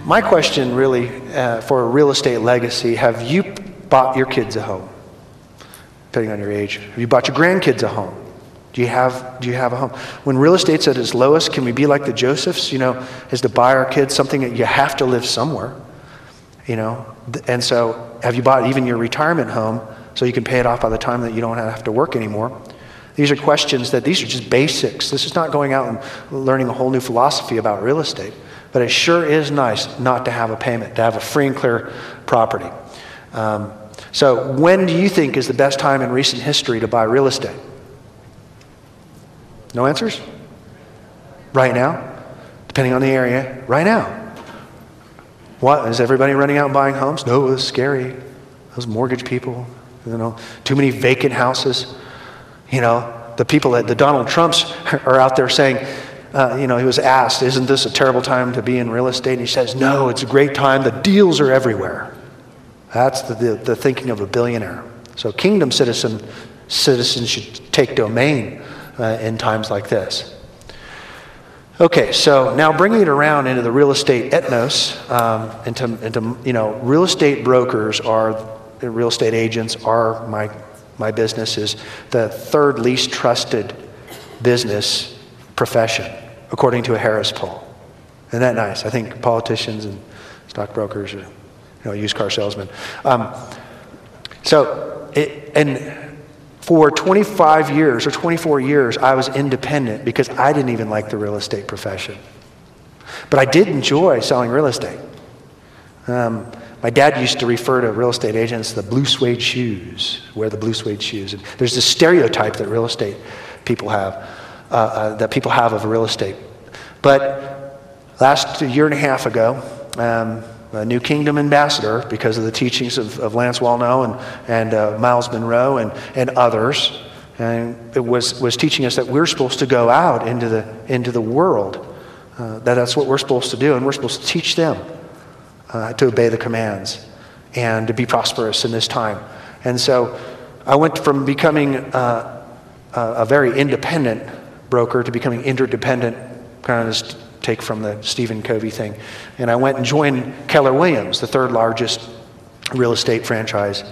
My question really for a real estate legacy, have you bought your kids a home? Depending on your age. Have you bought your grandkids a home? Do you have a home? When real estate's at its lowest, can we be like the Josephs, is to buy our kids something that you have to live somewhere, And so have you bought even your retirement home so you can pay it off by the time that you don't have to work anymore? These are questions these are just basics. This is not going out and learning a whole new philosophy about real estate. But it sure is nice not to have a payment, to have a free and clear property. So when do you think is the best time in recent history to buy real estate? No answers? Right now? Depending on the area, right now. What? Is everybody running out and buying homes? No, it was scary. Those mortgage people, too many vacant houses. The people the Donald Trumps are out there saying, he was asked, isn't this a terrible time to be in real estate? And he says, no, it's a great time. The deals are everywhere. That's the thinking of a billionaire. So kingdom citizens should take domain in times like this. Okay, so now bringing it around into the real estate ethnos, into real estate brokers real estate agents are my business is the third least trusted business profession, according to a Harris poll. Isn't that nice? I think politicians and stockbrokers are, used car salesmen. And for 25 years or 24 years, I was independent because I didn't even like the real estate profession. But I did enjoy selling real estate. My dad used to refer to real estate agents the blue suede shoes, wear the blue suede shoes. And there's this stereotype that real estate people have, of real estate. But last year and a half ago, a New Kingdom ambassador, because of the teachings of Lance Wallnau and Miles Monroe and others, and it was teaching us that we're supposed to go out into the world. That's what we're supposed to do, and we're supposed to teach them to obey the commands and to be prosperous in this time. And so I went from becoming a very independent broker to becoming interdependent, kind of just take from the Stephen Covey thing. And I went and joined Keller Williams, the third largest real estate franchise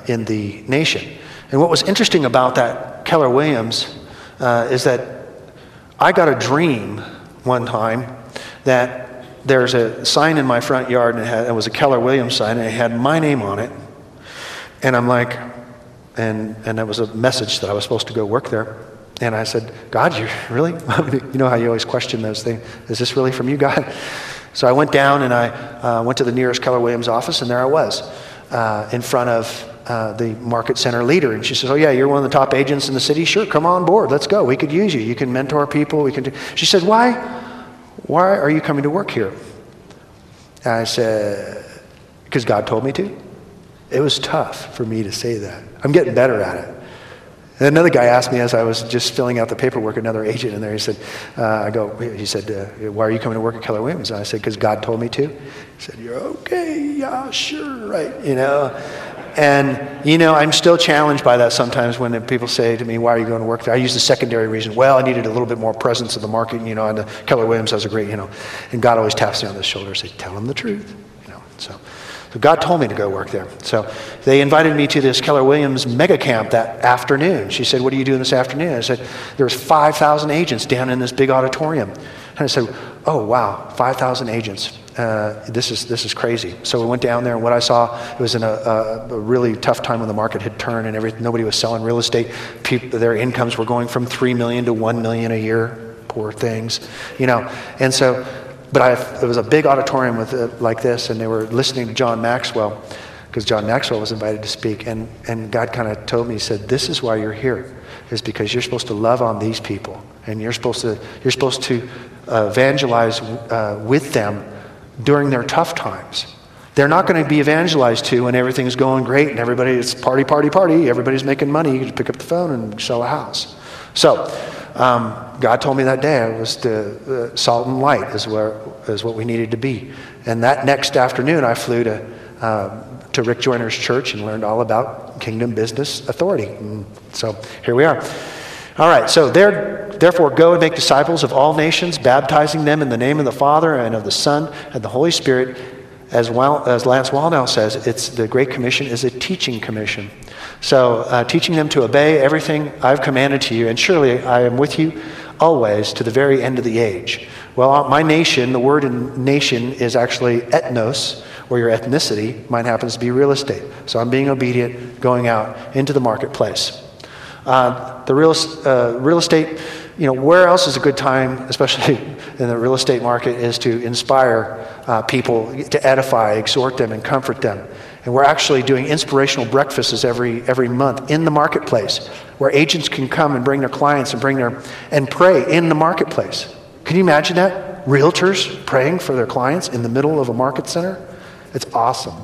in the nation. And what was interesting about that Keller Williams is that I got a dream one time that there's a sign in my front yard, and it was a Keller Williams sign, and it had my name on it. And I'm like, and it was a message that I was supposed to go work there. And I said, God, you really? You know how you always question those things. Is this really from you, God? So I went down and I went to the nearest Keller Williams office, and there I was in front of the market center leader. And she says, oh yeah, you're one of the top agents in the city? Sure, come on board. Let's go. We could use you. You can mentor people. She said, why are you coming to work here? And I said, because God told me to. It was tough for me to say that. I'm getting better at it. And another guy asked me as I was just filling out the paperwork, another agent in there, he said, why are you coming to work at Keller Williams? And I said, because God told me to. He said, you're okay, yeah, sure, right, And, I'm still challenged by that sometimes when people say to me, why are you going to work there? I use the secondary reason. Well, I needed a little bit more presence of the market, and the Keller Williams has a great, and God always taps me on the shoulder and says, tell him the truth, So God told me to go work there. So they invited me to this Keller Williams mega camp that afternoon. She said, what are you doing this afternoon? I said, there's 5,000 agents down in this big auditorium. And I said, oh, wow, 5,000 agents. This is crazy. So we went down there, and what I saw, it was in a really tough time when the market had turned and nobody was selling real estate. Their incomes were going from $3 million to $1 million a year. Poor things, And so, but it was a big auditorium like this, and they were listening to John Maxwell, because John Maxwell was invited to speak, and God kind of told me, he said, this is why you're here, is because you're supposed to love on these people, and you're supposed to evangelize with them during their tough times. They're not going to be evangelized to when everything's going great and it's party, everybody's making money. You can pick up the phone and sell a house. So God told me that day I was the salt and light is what we needed to be. And that next afternoon I flew to Rick Joyner's church and learned all about Kingdom Business Authority. And so here we are. All right, so they're therefore go and make disciples of all nations, baptizing them in the name of the Father and of the Son and the Holy Spirit. As well as Lance Wallnau says, the Great Commission is a teaching commission. So teaching them to obey everything I've commanded to you, and surely I am with you always to the very end of the age. Well, my nation, the word in nation is actually ethnos, or your ethnicity. Mine happens to be real estate. So I'm being obedient, going out into the marketplace. The real estate, where else is a good time, especially in the real estate market, is to inspire people, to edify, exhort them, and comfort them. And we're actually doing inspirational breakfasts every month in the marketplace, where agents can come and bring their clients and pray in the marketplace. Can you imagine that? Realtors praying for their clients in the middle of a market center? It's awesome.